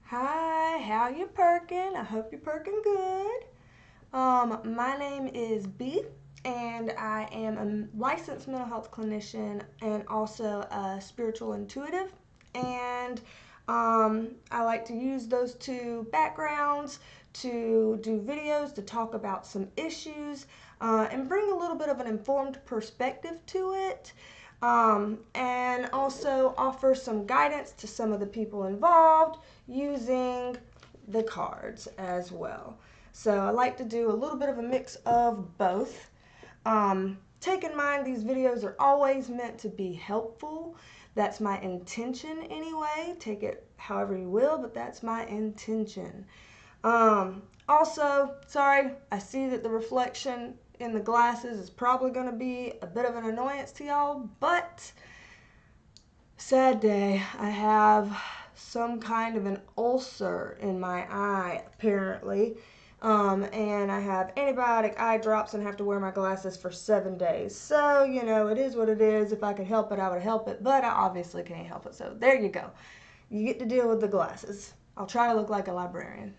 Hi, how you perking? I hope you're perking good. My name is B, and I am a licensed mental health clinician and also a spiritual intuitive. And I like to use those two backgrounds to do videos to talk about some issues and bring a little bit of an informed perspective to it. And also offer some guidance to some of the people involved using the cards as well. So I like to do a little bit of a mix of both. Take in mind these videos are always meant to be helpful. That's my intention anyway. Take it however you will, but that's my intention. Also, sorry, I see that the reflection in the glasses is probably going to be a bit of an annoyance to y'all, but sad day. I have some kind of an ulcer in my eye, apparently. And I have antibiotic eye drops and have to wear my glasses for 7 days. So, it is what it is. If I could help it, I would help it, but I obviously can't help it. So, there you go. You get to deal with the glasses. I'll try to look like a librarian.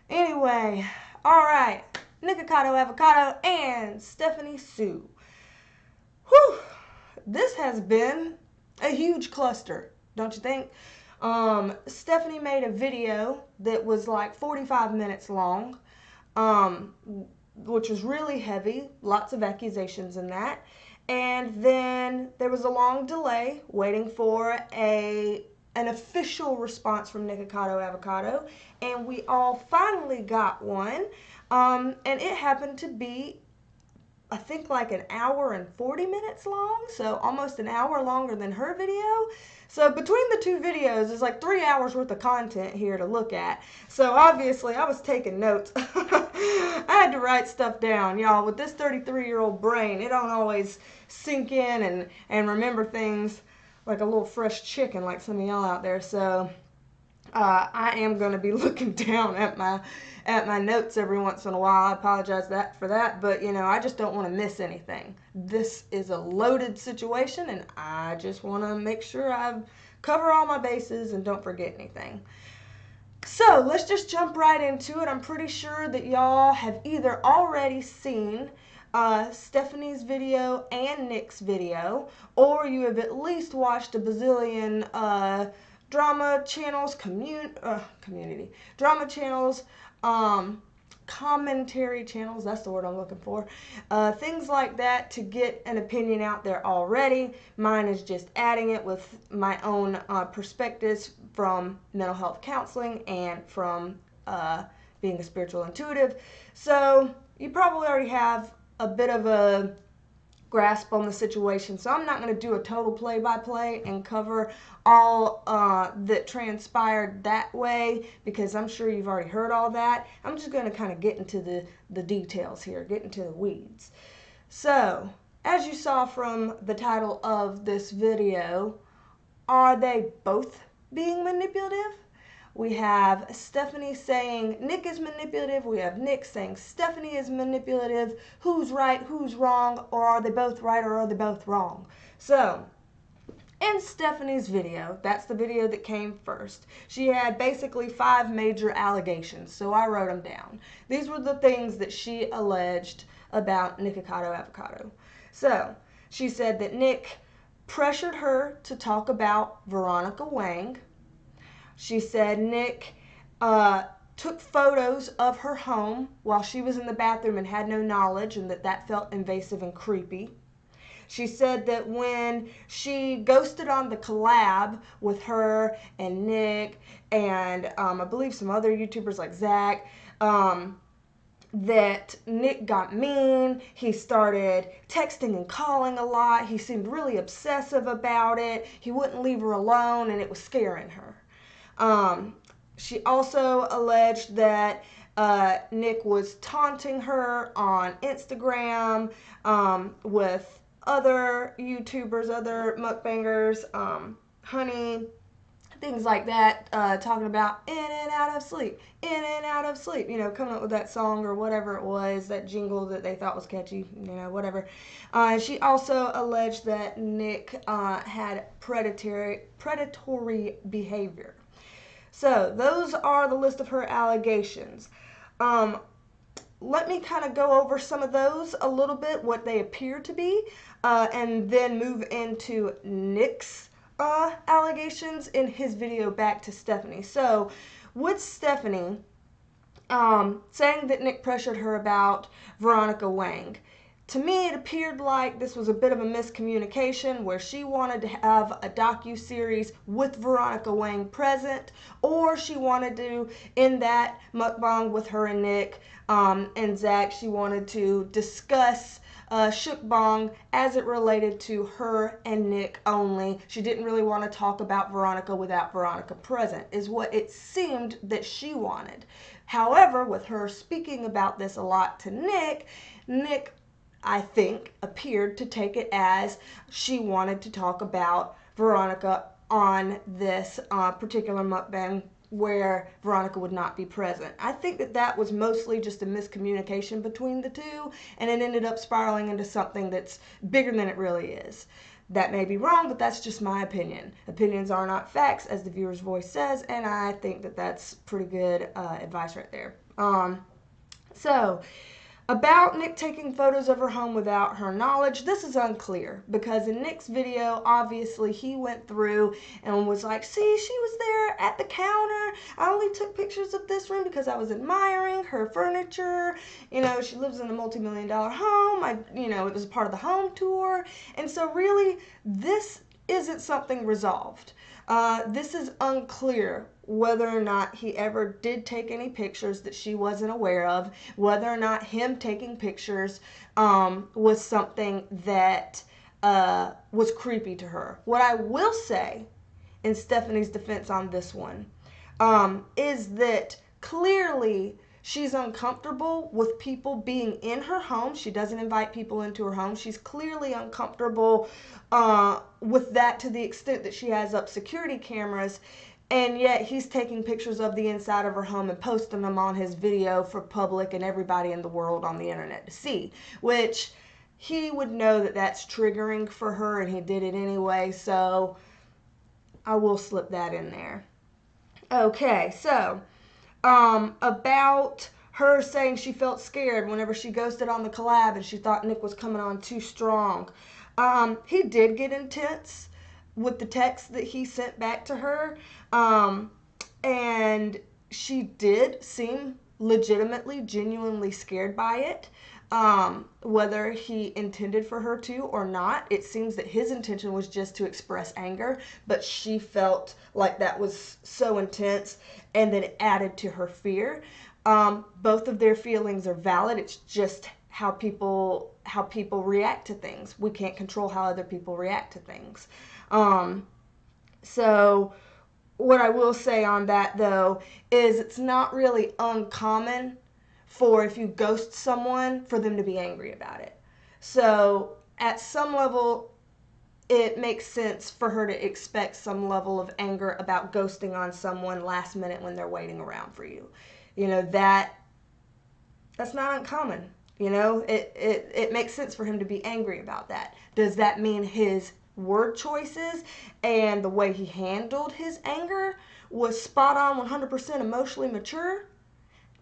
Anyway, all right. Nikocado Avocado and Stephanie Sue. Whew. This has been a huge cluster, don't you think? Stephanie made a video that was like 45 minutes long, which was really heavy, lots of accusations in that. And then there was a long delay waiting for an official response from Nikocado Avocado, and we all finally got one. And it happened to be, I think, like an hour and 40 minutes long, so almost an hour longer than her video. So between the two videos, there's like 3 hours worth of content here to look at. So obviously I was taking notes. I had to write stuff down, y'all. With this 33-year-old brain, it don't always sink in and remember things like a little fresh chicken like some of y'all out there. So I am going to be looking down at my notes every once in a while. I apologize for that, but I just don't want to miss anything. This is a loaded situation, and I just want to make sure I cover all my bases and don't forget anything. So let's just jump right into it. I'm pretty sure that y'all have either already seen Stephanie's video and Nick's video, or you have at least watched a bazillion drama channels, community drama channels, commentary channels, that's the word I'm looking for, things like that to get an opinion out there already. Mine is just adding it with my own perspectives from mental health counseling and from being a spiritual intuitive. So you probably already have a bit of a grasp on the situation, so I'm not going to do a total play-by-play and cover all that transpired that way, because I'm sure you've already heard all that. I'm just going to kind of get into the details here, get into the weeds. So, as you saw from the title of this video, are they both being manipulative? We have Stephanie saying Nick is manipulative. We have Nick saying Stephanie is manipulative. Who's right? Who's wrong? Or are they both right or are they both wrong? So, in Stephanie's video, that's the video that came first, she had basically 5 major allegations. So I wrote them down. These were the things that she alleged about Nikocado Avocado. So, she said that Nick pressured her to talk about Veronica Wang. She said Nick took photos of her home while she was in the bathroom and had no knowledge, and that felt invasive and creepy. She said that when she ghosted on the collab with her and Nick and I believe some other YouTubers like Zach, that Nick got mean. He started texting and calling a lot. He seemed really obsessive about it. He wouldn't leave her alone, and it was scaring her. She also alleged that Nick was taunting her on Instagram with other YouTubers, other mukbangers, Honey, things like that, talking about in and out of sleep, in and out of sleep, coming up with that song or whatever it was, that jingle that they thought was catchy, whatever. She also alleged that Nick had predatory behavior. So those are the list of her allegations. Let me kind of go over some of those a little bit, what they appear to be, and then move into Nick's allegations in his video back to Stephanie. So with Stephanie, saying that Nick pressured her about Veronica Wang. To me, it appeared like this was a bit of a miscommunication where she wanted to have a docu-series with Veronica Wang present, or she wanted to, in that mukbang with her and Nick and Zach, she wanted to discuss Shukbang as it related to her and Nick only. She didn't really want to talk about Veronica without Veronica present, is what it seemed that she wanted. However, with her speaking about this a lot to Nick, I think, appeared to take it as she wanted to talk about Veronica on this particular mukbang where Veronica would not be present. I think that that was mostly just a miscommunication between the two, and it ended up spiraling into something that's bigger than it really is. That may be wrong, but that's just my opinion. Opinions are not facts, as the viewer's voice says, and I think that that's pretty good advice right there. So, about Nick taking photos of her home without her knowledge, this is unclear because in Nick's video, obviously he went through and was like, see, she was there at the counter. I only took pictures of this room because I was admiring her furniture. You know, she lives in a multi-million-dollar home. It was part of the home tour. And so really, this isn't something resolved. This is unclear whether or not he ever did take any pictures that she wasn't aware of, whether or not him taking pictures was something that was creepy to her. What I will say, in Stephanie's defense on this one, is that clearly she's uncomfortable with people being in her home. She doesn't invite people into her home. She's clearly uncomfortable with that to the extent that she has up security cameras, and yet he's taking pictures of the inside of her home and posting them on his video for public and everybody in the world on the internet to see, which he would know that that's triggering for her, and he did it anyway, so I will slip that in there. Okay, so about her saying she felt scared whenever she ghosted on the collab and she thought Nick was coming on too strong. He did get intense with the text that he sent back to her, and she did seem legitimately, genuinely scared by it. Whether he intended for her to or not, it seems that his intention was just to express anger, but she felt like that was so intense and that it added to her fear. Both of their feelings are valid. It's just how people react to things. We can't control how other people react to things. So what I will say on that, though, is it's not really uncommon for, if you ghost someone, for them to be angry about it. So at some level, it makes sense for her to expect some level of anger about ghosting on someone last minute when they're waiting around for you. You know, that's not uncommon. You know, it makes sense for him to be angry about that. Does that mean his word choices and the way he handled his anger was spot on, 100% emotionally mature?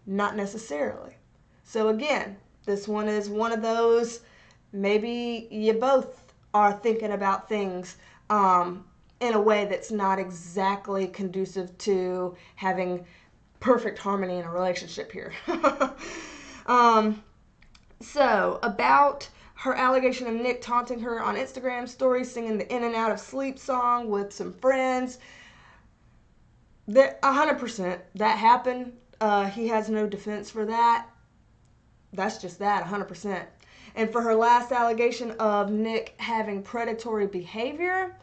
Not necessarily. So again, this one is one of those, maybe you both are thinking about things in a way that's not exactly conducive to having perfect harmony in a relationship here. So about her allegation of Nick taunting her on Instagram stories, singing the In and Out of Sleep song with some friends. 100% that happened. He has no defense for that. That's just that, 100%. And for her last allegation of Nick having predatory behavior,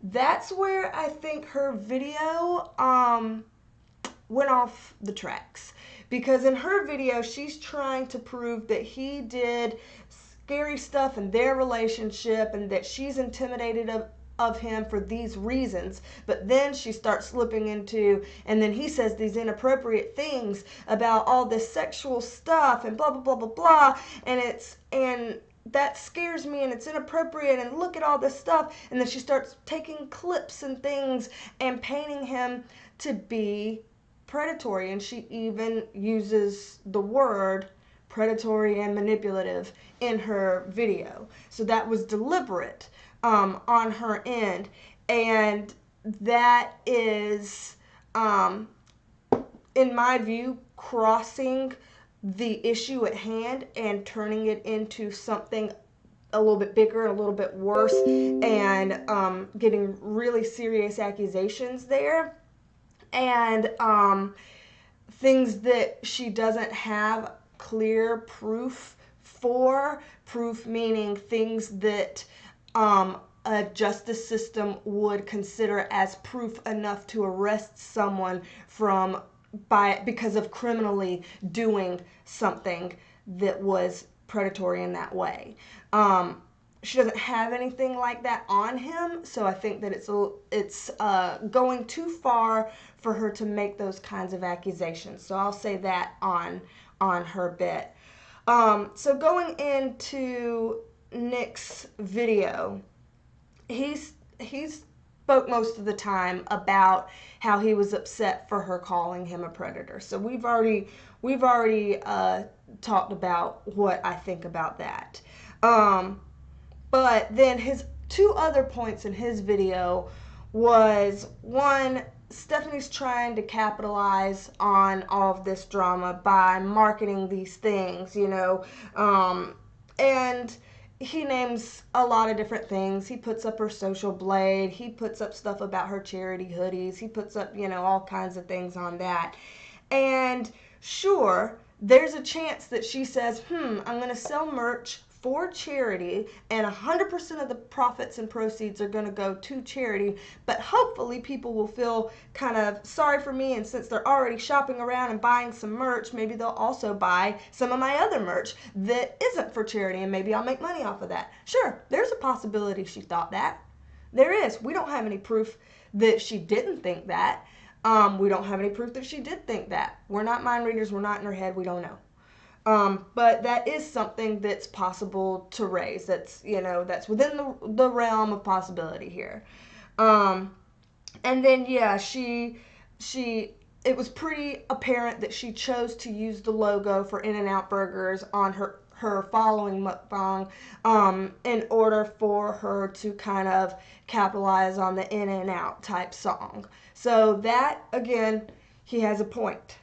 that's where I think her video went off the tracks. Because in her video, she's trying to prove that he did scary stuff in their relationship and that she's intimidated of him for these reasons. But then she starts slipping into, and then he says these inappropriate things about all this sexual stuff and blah, blah, blah, blah, blah. And that scares me and it's inappropriate and look at all this stuff. And then she starts taking clips and things and painting him to be predatory. And she even uses the word predatory and manipulative in her video. So that was deliberate on her end. And that is, in my view, crossing the issue at hand and turning it into something a little bit bigger, a little bit worse, and getting really serious accusations there. And things that she doesn't have clear proof for. Proof meaning things that a justice system would consider as proof enough to arrest someone because of criminally doing something that was predatory in that way. She doesn't have anything like that on him, so I think that it's going too far for her to make those kinds of accusations. So I'll say that on her bit. So going into Nick's video, he spoke most of the time about how he was upset for her calling him a predator. So we've already talked about what I think about that. But then his two other points in his video was, one, Stephanie's trying to capitalize on all of this drama by marketing these things, and he names a lot of different things. He puts up her social blade. He puts up stuff about her charity hoodies. He puts up, all kinds of things on that. And sure, there's a chance that she says, I'm going to sell merch for charity, and 100% of the profits and proceeds are going to go to charity, but hopefully people will feel kind of sorry for me, and since they're already shopping around and buying some merch, maybe they'll also buy some of my other merch that isn't for charity, and maybe I'll make money off of that. Sure, there's a possibility she thought that. There is. We don't have any proof that she didn't think that. We don't have any proof that she did think that. We're not mind readers. We're not in her head. We don't know. But that is something that's possible to raise. That's within the realm of possibility here. And then, it was pretty apparent that she chose to use the logo for In-N-Out Burgers on her following mukbang in order for her to kind of capitalize on the In-N-Out type song. So that, again, he has a point.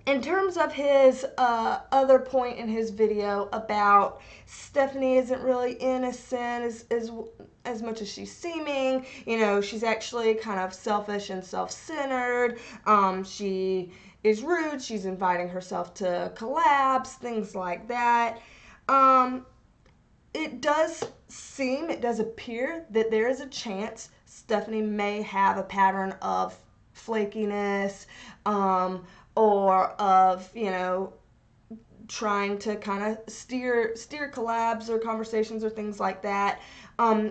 In terms of his other point in his video about Stephanie isn't really innocent as much as she's seeming, she's actually kind of selfish and self-centered. She is rude. She's inviting herself to collabs, things like that. It does appear that there is a chance Stephanie may have a pattern of flakiness, or of, trying to kind of steer collabs or conversations or things like that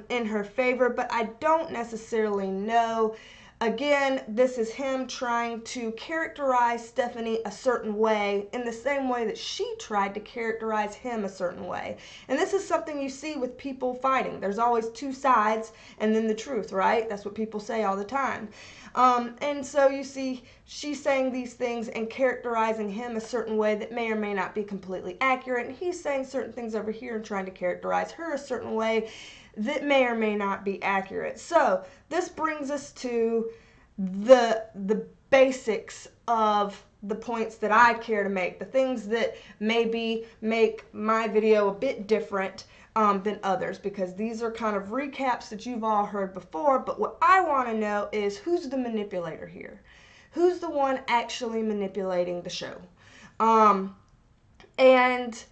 in her favor, but I don't necessarily know. Again, this is him trying to characterize Stephanie a certain way in the same way that she tried to characterize him a certain way. And this is something you see with people fighting. There's always two sides and then the truth, right? That's what people say all the time. And so you see she's saying these things and characterizing him a certain way that may or may not be completely accurate. And he's saying certain things over here and trying to characterize her a certain way that may or may not be accurate. So this brings us to the basics of the points that I care to make, the things that maybe make my video a bit different than others, because these are kind of recaps that you've all heard before. But what I want to know is, who's the manipulator here? Who's the one actually manipulating the show? And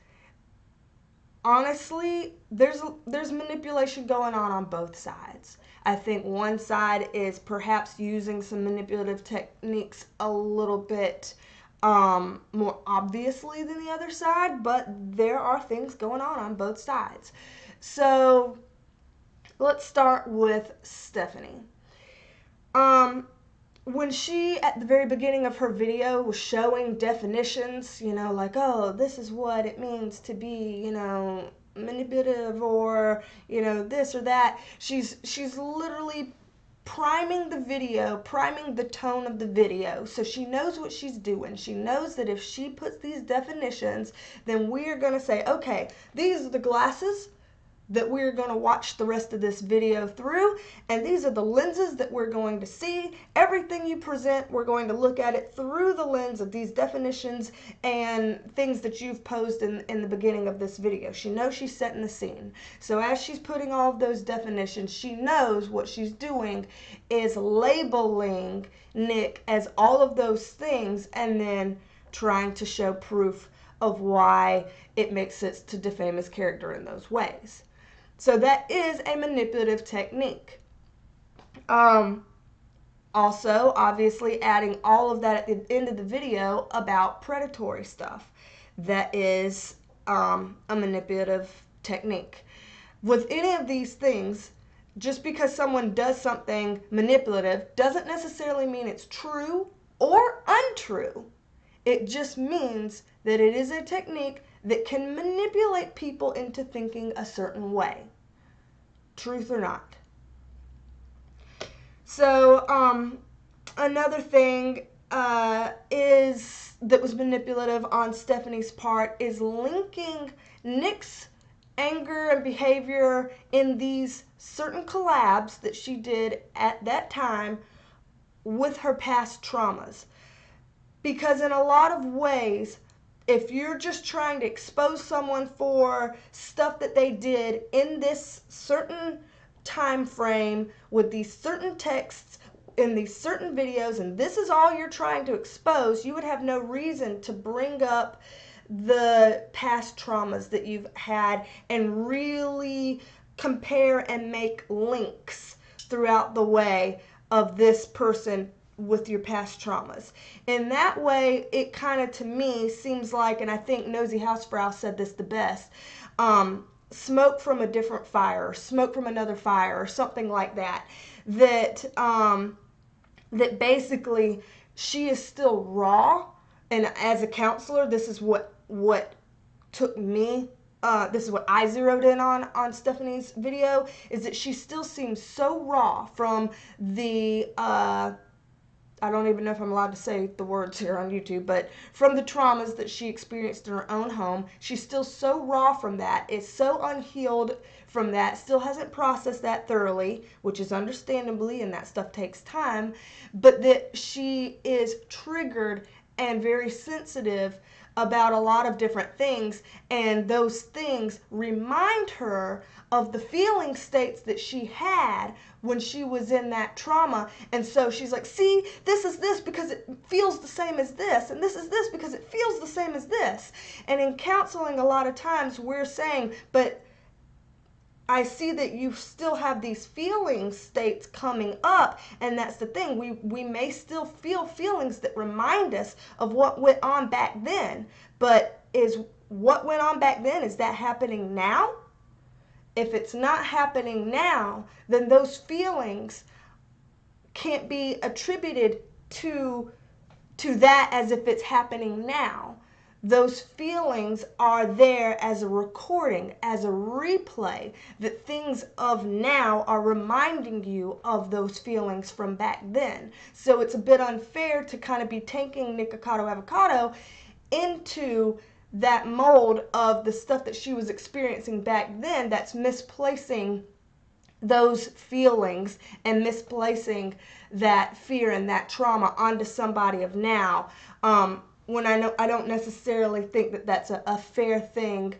honestly, there's manipulation going on both sides. I think one side is perhaps using some manipulative techniques a little bit more obviously than the other side, but there are things going on both sides. So let's start with Stephanie. when she, at the very beginning of her video, was showing definitions, you know, like, oh, this is what it means to be, you know, manipulative, or, you know, this or that, she's literally priming the video, priming the tone of the video, so she knows what she's doing. She knows that if she puts these definitions, then we're going to say, okay, these are the glasses that we're going to watch the rest of this video through, and these are the lenses that we're going to see. Everything you present, we're going to look at it through the lens of these definitions and things that you've posed in the beginning of this video. She knows she's setting the scene. So as she's putting all of those definitions, she knows what she's doing is labeling Nick as all of those things and then trying to show proof of why it makes sense to defame his character in those ways. So that is a manipulative technique. Also, obviously, adding all of that at the end of the video about predatory stuff. That is a manipulative technique. With any of these things, just because someone does something manipulative doesn't necessarily mean it's true or untrue. It just means that it is a technique that can manipulate people into thinking a certain way, truth or not. So another thing is that was manipulative on Stephanie's part is linking Nick's anger and behavior in these certain collabs that she did at that time with her past traumas. Because in a lot of ways, if you're just trying to expose someone for stuff that they did in this certain time frame with these certain texts in these certain videos, and this is all you're trying to expose, you would have no reason to bring up the past traumas that you've had and really compare and make links throughout the way of this person with your past traumas. In that way, it kind of, to me, seems like, and I think Nosy Housefrau said this the best, smoke from a different fire, or smoke from another fire, or something like that. That basically she is still raw, and as a counselor, this is what took me. This is what I zeroed in on Stephanie's video, is that she still seems so raw from the I don't even know if I'm allowed to say the words here on YouTube, but from the traumas that she experienced in her own home. She's still so raw from that, is so unhealed from that, still hasn't processed that thoroughly, which is understandably, and that stuff takes time, but that she is triggered and very sensitive about a lot of different things, and those things remind her of the feeling states that she had when she was in that trauma. And so she's like, see, this is this because it feels the same as this, and this is this because it feels the same as this. And in counseling, a lot of times we're saying, but I see that you still have these feeling states coming up, and that's the thing. We may still feel feelings that remind us of what went on back then, but is what went on back then, is that happening now? If it's not happening now, then those feelings can't be attributed to that as if it's happening now. Those feelings are there as a recording, as a replay, that things of now are reminding you of those feelings from back then. So it's a bit unfair to kind of be taking Nikocado Avocado into that mold of the stuff that she was experiencing back then, that's misplacing those feelings and misplacing that fear and that trauma onto somebody of now. When I don't necessarily think that that's a fair thing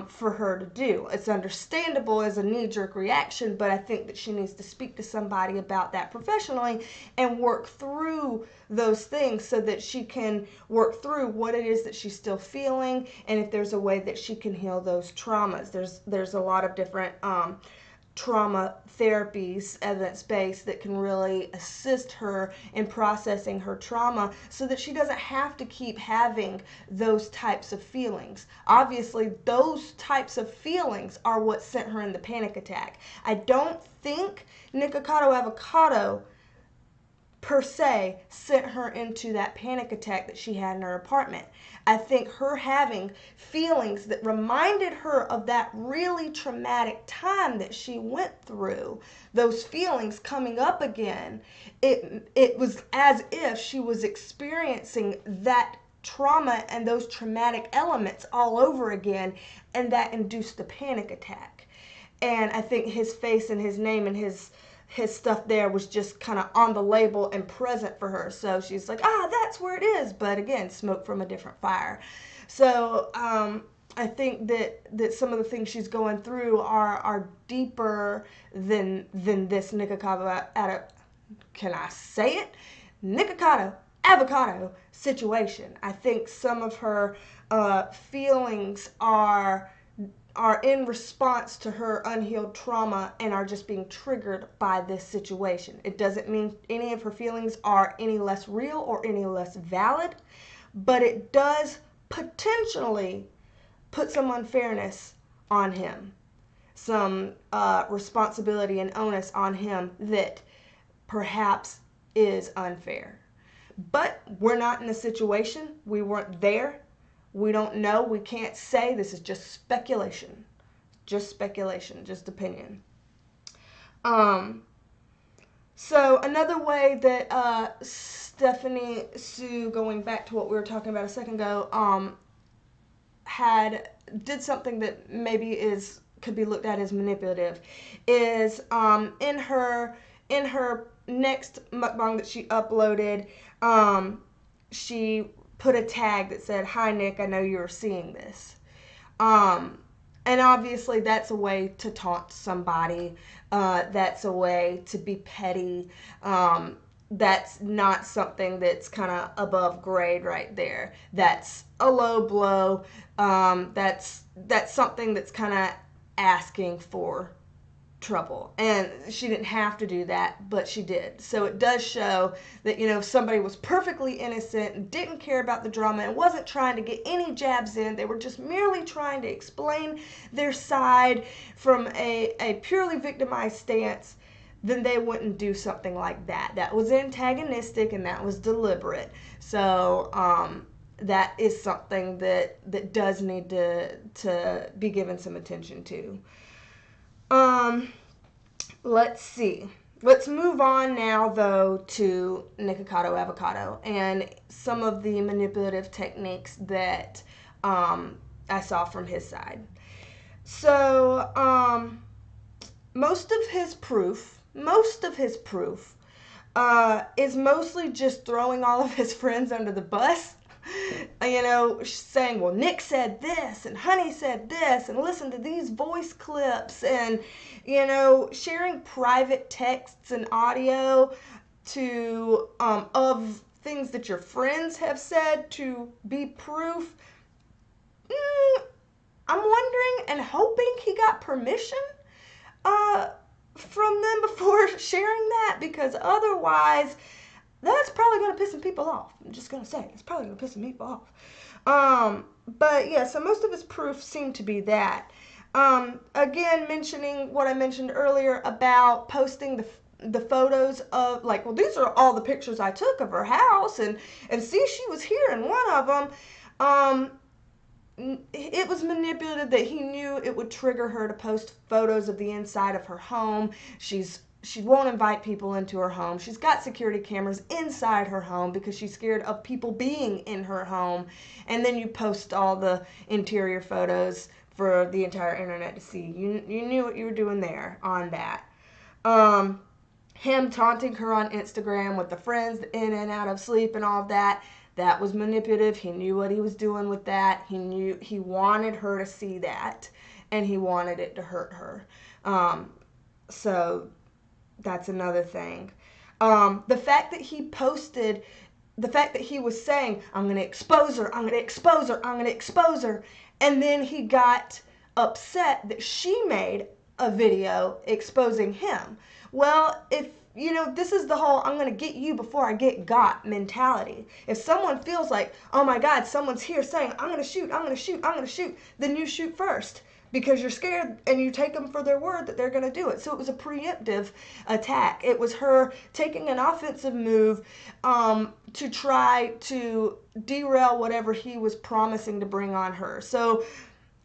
for her to do. It's understandable as a knee-jerk reaction, but I think that she needs to speak to somebody about that professionally and work through those things so that she can work through what it is that she's still feeling, and if there's a way that she can heal those traumas. There's a lot of different trauma therapies, evidence-based, that can really assist her in processing her trauma so that she doesn't have to keep having those types of feelings. Obviously, those types of feelings are what sent her in the panic attack. I don't think Nikocado Avocado per se sent her into that panic attack that she had in her apartment. I think her having feelings that reminded her of that really traumatic time that she went through, those feelings coming up again, it was as if she was experiencing that trauma and those traumatic elements all over again, and that induced the panic attack. And I think his face and his name and his stuff there was just kind of on the label and present for her. So she's like, that's where it is. But again, smoke from a different fire. So I think that some of the things she's going through are deeper than this Nikocado, can I say it? Nikocado Avocado situation. I think some of her feelings are in response to her unhealed trauma and are just being triggered by this situation. It doesn't mean any of her feelings are any less real or any less valid, but it does potentially put some unfairness on him, some responsibility and onus on him that perhaps is unfair. But we're not in the situation. We weren't there. We don't know. We can't say. This is just speculation. Just speculation. Just opinion. So another way that Stephanie Sue, going back to what we were talking about a second ago, did something that maybe could be looked at as manipulative, is in her next mukbang that she uploaded, she put a tag that said, "Hi Nick, I know you're seeing this." And obviously that's a way to taunt somebody. That's a way to be petty. That's not something that's kind of above grade right there. That's a low blow. That's something that's kind of asking for trouble. And she didn't have to do that, but she did. So it does show that, if somebody was perfectly innocent and didn't care about the drama and wasn't trying to get any jabs in, they were just merely trying to explain their side from a purely victimized stance, then they wouldn't do something like that. That was antagonistic and that was deliberate. So that is something that does need to be given some attention to. Let's see. Let's move on now, though, to Nikocado Avocado and some of the manipulative techniques that I saw from his side. So, most of his proof is mostly just throwing all of his friends under the bus. Saying, well, Nick said this and Honey said this and listen to these voice clips, and sharing private texts and audio to of things that your friends have said to be proof. I'm wondering and hoping he got permission from them before sharing that, because otherwise that's probably going to piss some people off. I'm just going to say, it's probably going to piss some people off. But yeah, so most of his proof seemed to be that. Again, mentioning what I mentioned earlier about posting the photos of, like, well, these are all the pictures I took of her house, and see, she was here in one of them. It was manipulative that he knew it would trigger her to post photos of the inside of her home. She won't invite people into her home. She's got security cameras inside her home because she's scared of people being in her home. And then you post all the interior photos for the entire internet to see. You knew what you were doing there on that. Him taunting her on Instagram with the friends in and out of sleep and all of that. That was manipulative. He knew what he was doing with that. He wanted her to see that, and he wanted it to hurt her. So that's another thing. The fact that he was saying, I'm going to expose her, I'm going to expose her, I'm going to expose her, and then he got upset that she made a video exposing him. Well, if this is the whole I'm going to get you before I get got mentality. If someone feels like, oh my God, someone's here saying, I'm going to shoot, I'm going to shoot, I'm going to shoot, then you shoot first. because you're scared and you take them for their word that they're going to do it. So it was a preemptive attack. It was her taking an offensive move to try to derail whatever he was promising to bring on her. So,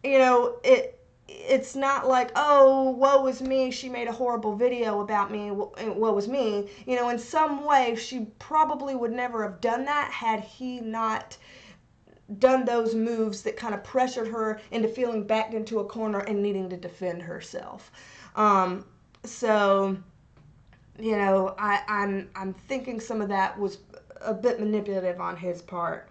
you know, it's not like, oh, woe is me, she made a horrible video about me, woe is me. You know, in some way, she probably would never have done that had he not done those moves that kind of pressured her into feeling backed into a corner and needing to defend herself. So, you know, I'm thinking some of that was a bit manipulative on his part.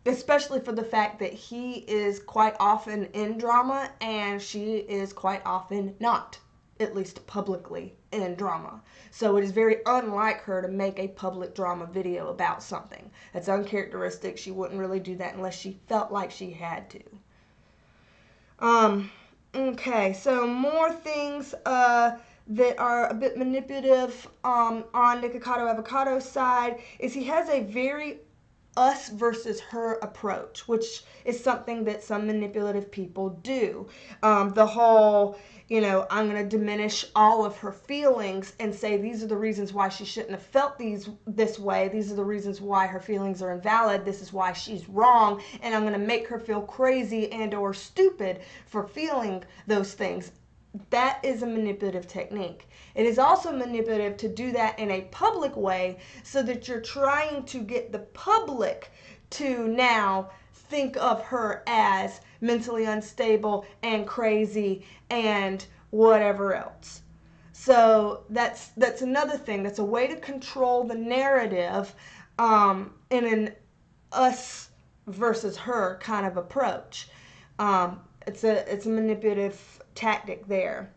Especially for the fact that he is quite often in drama and she is quite often not, at least publicly, in drama. So it is very unlike her to make a public drama video about something. That's uncharacteristic. She wouldn't really do that unless she felt like she had to. Okay, so more things that are a bit manipulative on Nikocado Avocado's side is he has a very us versus her approach, which is something that some manipulative people do. The whole, you know, I'm going to diminish all of her feelings and say these are the reasons why she shouldn't have felt this way. These are the reasons why her feelings are invalid. This is why she's wrong. And I'm going to make her feel crazy and or stupid for feeling those things. That is a manipulative technique. It is also manipulative to do that in a public way so that you're trying to get the public to now think of her as mentally unstable and crazy and whatever else. So that's another thing. That's a way to control the narrative in an us versus her kind of approach. It's a manipulative tactic there.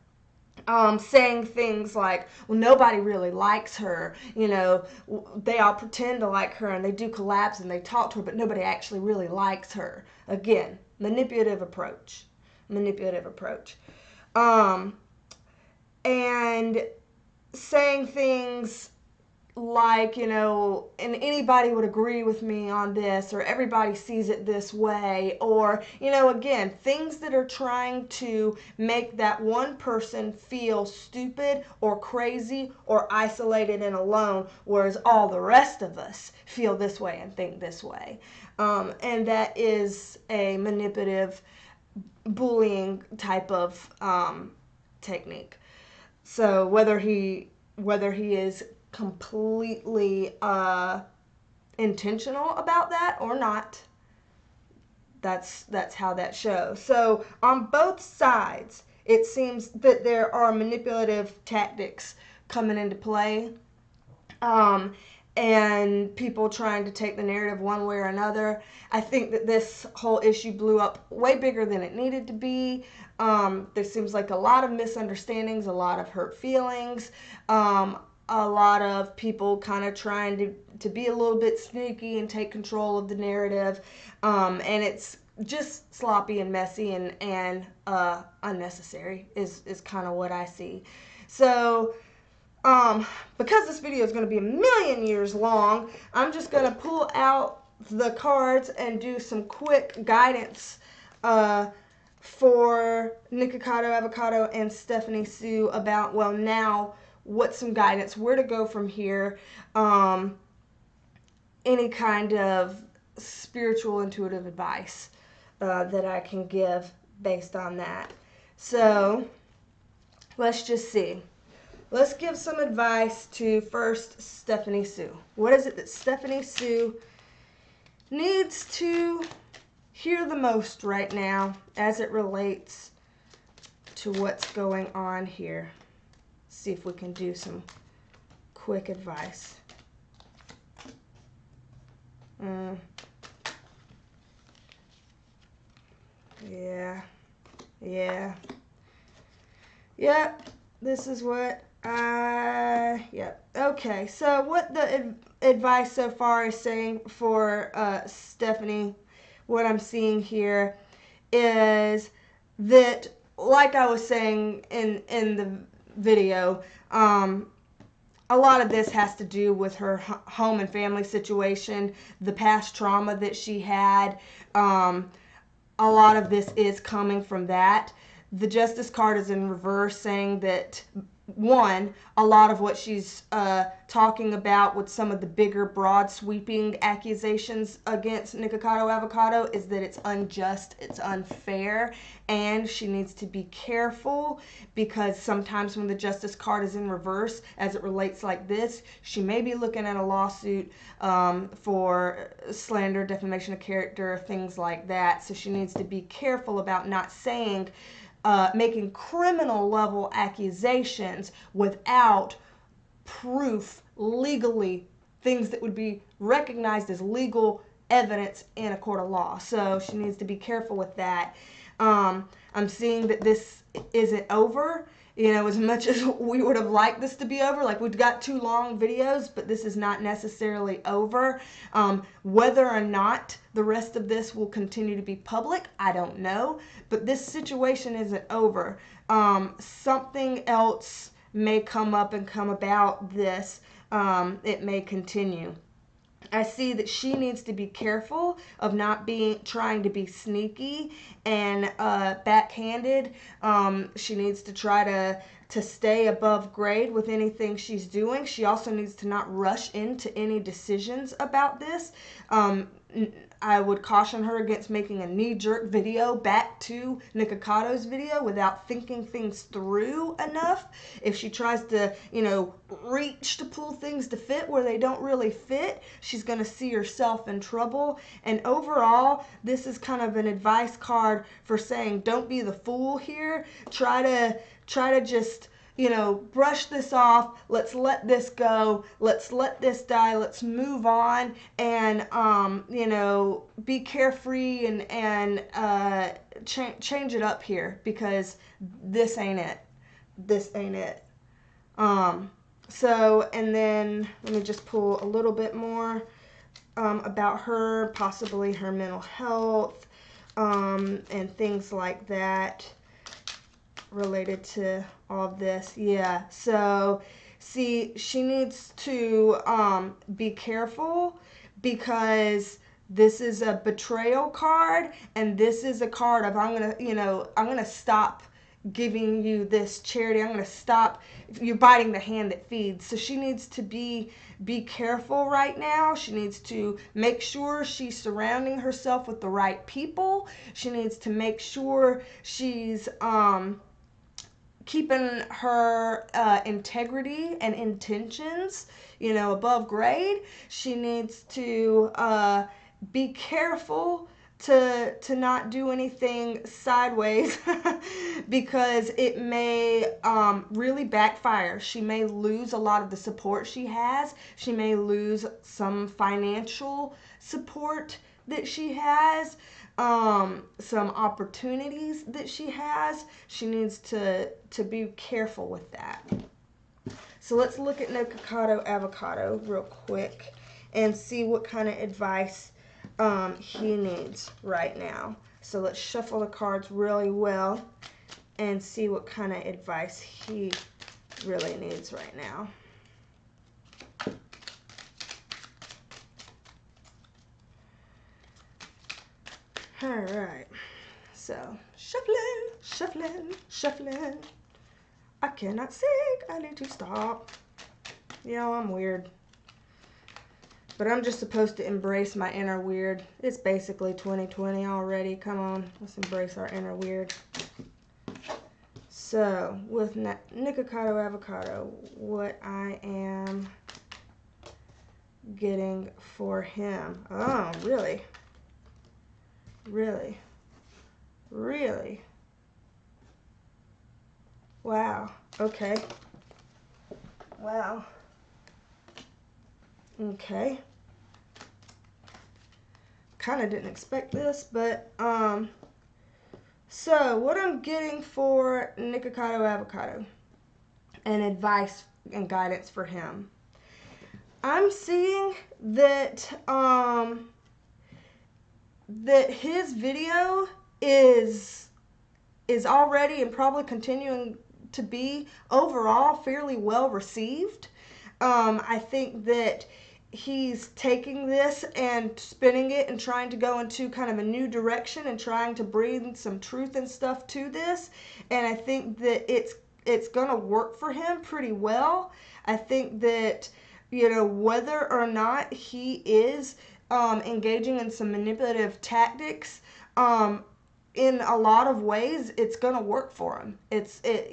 Saying things like, well, nobody really likes her, you know, they all pretend to like her and they do collabs and they talk to her, but nobody actually really likes her. Again, manipulative approach. And saying things like, you know, and anybody would agree with me on this, or everybody sees it this way, or, you know, again, things that are trying to make that one person feel stupid or crazy or isolated and alone, whereas all the rest of us feel this way and think this way. And that is a manipulative, bullying type of technique. So whether he is completely intentional about that or not, that's how that shows. So on both sides, it seems that there are manipulative tactics coming into play, and people trying to take the narrative one way or another. I think that this whole issue blew up way bigger than it needed to be. There seems like a lot of misunderstandings, a lot of hurt feelings, a lot of people kind of trying to be a little bit sneaky and take control of the narrative, and it's just sloppy and messy and unnecessary is kind of what I see. So because this video is going to be a million years long, I'm just going to pull out the cards and do some quick guidance for Nikocado Avocado and Stephanie Sue about, well, now what's some guidance, where to go from here, any kind of spiritual intuitive advice that I can give based on that. So let's just see. Let's give some advice to first Stephanie Sue. What is it that Stephanie Sue needs to hear the most right now as it relates to what's going on here? See if we can do some quick advice. Yep, this is what okay, so what the advice so far is saying for Stephanie, what I'm seeing here is that, like I was saying in the video, a lot of this has to do with her home and family situation, the past trauma that she had, a lot of this is coming from that. The Justice card is in reverse, saying that, one, a lot of what she's talking about with some of the bigger, broad, sweeping accusations against Nikocado Avocado is that it's unjust, it's unfair, and she needs to be careful, because sometimes when the Justice card is in reverse, as it relates like this, she may be looking at a lawsuit for slander, defamation of character, things like that. So she needs to be careful about not saying making criminal level accusations without proof legally, things that would be recognized as legal evidence in a court of law. So she needs to be careful with that. I'm seeing that this isn't over. You know, as much as we would have liked this to be over, like we've got 2 long videos, but this is not necessarily over. Whether or not the rest of this will continue to be public, I don't know, but this situation isn't over. Something else may come up and come about this. It may continue. I see that she needs to be careful of not trying to be sneaky and backhanded. She needs to try to stay above grade with anything she's doing. She also needs to not rush into any decisions about this. I would caution her against making a knee-jerk video back to Nicocado's video without thinking things through enough. If she tries to, you know, reach to pull things to fit where they don't really fit, she's going to see herself in trouble. And overall, this is kind of an advice card for saying, don't be the fool here. Try to just, you know, brush this off. Let's let this go. Let's let this die. Let's move on, and you know, be carefree and change it up here, because this ain't it. This ain't it. So, and then let me just pull a little bit more about her, possibly her mental health, and things like that related to all of this. Yeah, so see, she needs to be careful, because this is a betrayal card, and this is a card of I'm gonna stop giving you this charity. I'm gonna stop, you're biting the hand that feeds. So she needs to be careful right now. She needs to make sure she's surrounding herself with the right people. She needs to make sure she's keeping her integrity and intentions, you know, above grade. She needs to be careful to not do anything sideways because it may really backfire. She may lose a lot of the support she has. She may lose some financial support that she has. Some opportunities that she has. She needs to be careful with that. So let's look at Nikocado Avocado real quick and see what kind of advice he needs right now. So let's shuffle the cards really well and see what kind of advice he really needs right now. Alright, so shuffling. I cannot sing, I need to stop. You know, I'm weird. But I'm just supposed to embrace my inner weird. It's basically 2020 already. Come on, let's embrace our inner weird. So, with Nikocado Avocado, what I am getting for him. Oh, really? Really? Really? Wow. Okay. Wow. Okay. Kind of didn't expect this, but so what I'm getting for Nikocado Avocado and advice and guidance for him. I'm seeing that that his video is already and probably continuing to be overall fairly well received. I think that he's taking this and spinning it and trying to go into kind of a new direction and trying to bring some truth and stuff to this. And I think that it's going to work for him pretty well. I think that, you know, whether or not he is engaging in some manipulative tactics, in a lot of ways, it's going to work for him.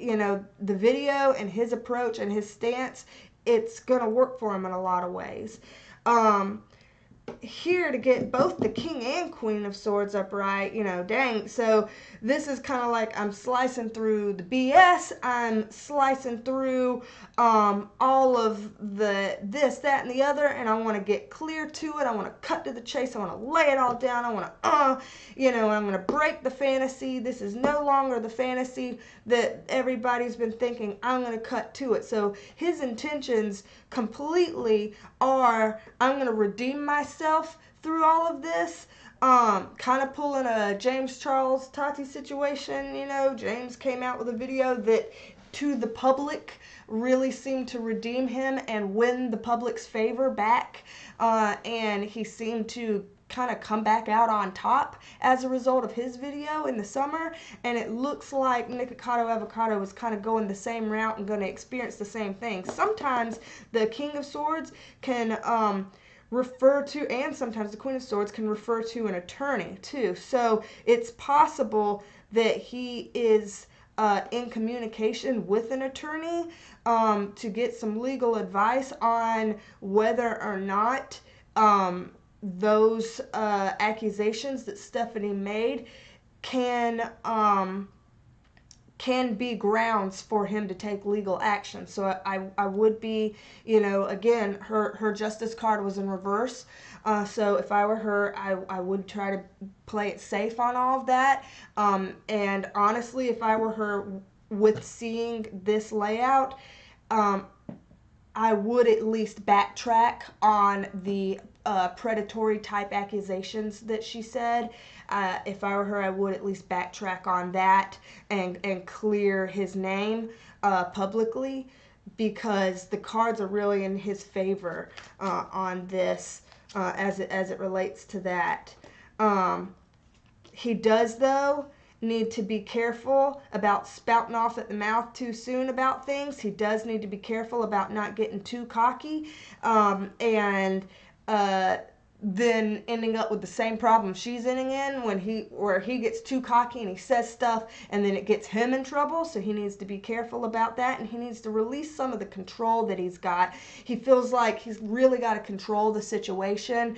You know, the video and his approach and his stance, it's going to work for him in a lot of ways. Here to get both the King and Queen of Swords upright, you know, dang. So this is kind of like I'm slicing through the BS. I'm slicing through all of the this, that, and the other, and I want to get clear to it. I want to cut to the chase. I want to lay it all down. I want to, you know, I'm going to break the fantasy. This is no longer the fantasy that everybody's been thinking. I'm going to cut to it. So his intentions completely are, I'm going to redeem myself through all of this. Kind of pulling a James Charles Tati situation. You know, James came out with a video that to the public really seemed to redeem him and win the public's favor back, and he seemed to kind of come back out on top as a result of his video in the summer. And it looks like Nikocado Avocado is kind of going the same route and going to experience the same thing. Sometimes the King of Swords can refer to, and sometimes the Queen of Swords can refer to an attorney too. So it's possible that he is in communication with an attorney to get some legal advice on whether or not those accusations that Stephanie made can be grounds for him to take legal action. So I would be, you know, again, her justice card was in reverse. So if I were her, I would try to play it safe on all of that. And honestly, if I were her, with seeing this layout, I would at least backtrack on the predatory type accusations that she said. If I were her, I would at least backtrack on that and clear his name publicly, because the cards are really in his favor on this as it relates to that. He does, though, need to be careful about spouting off at the mouth too soon about things. He does need to be careful about not getting too cocky and then ending up with the same problem she's ending in where he gets too cocky and he says stuff and then it gets him in trouble. So he needs to be careful about that, and he needs to release some of the control that he's got. He feels like he's really got to control the situation.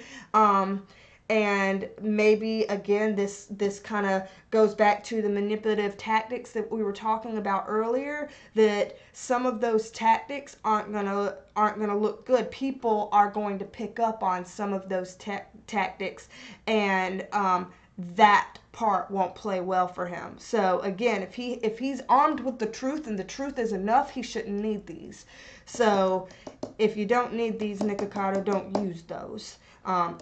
And maybe, again, this kind of goes back to the manipulative tactics that we were talking about earlier, that some of those tactics aren't gonna look good. People are going to pick up on some of those tactics, and that part won't play well for him. So again, if he's armed with the truth and the truth is enough, he shouldn't need these. So if you don't need these, Nikocado, don't use those.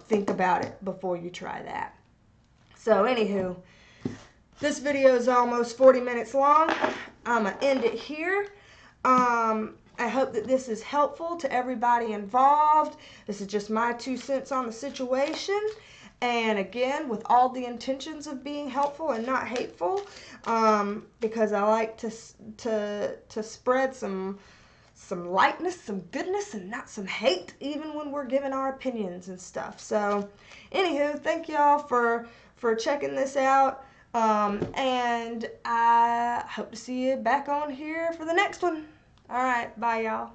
Think about it before you try that. So anywho, this video is almost 40 minutes long. I'm going to end it here. I hope that this is helpful to everybody involved. This is just my 2 cents on the situation. And again, with all the intentions of being helpful and not hateful, because I like to spread some lightness, some goodness, and not some hate, even when we're giving our opinions and stuff. So anywho, thank y'all for checking this out, and I hope to see you back on here for the next one. All right, bye y'all.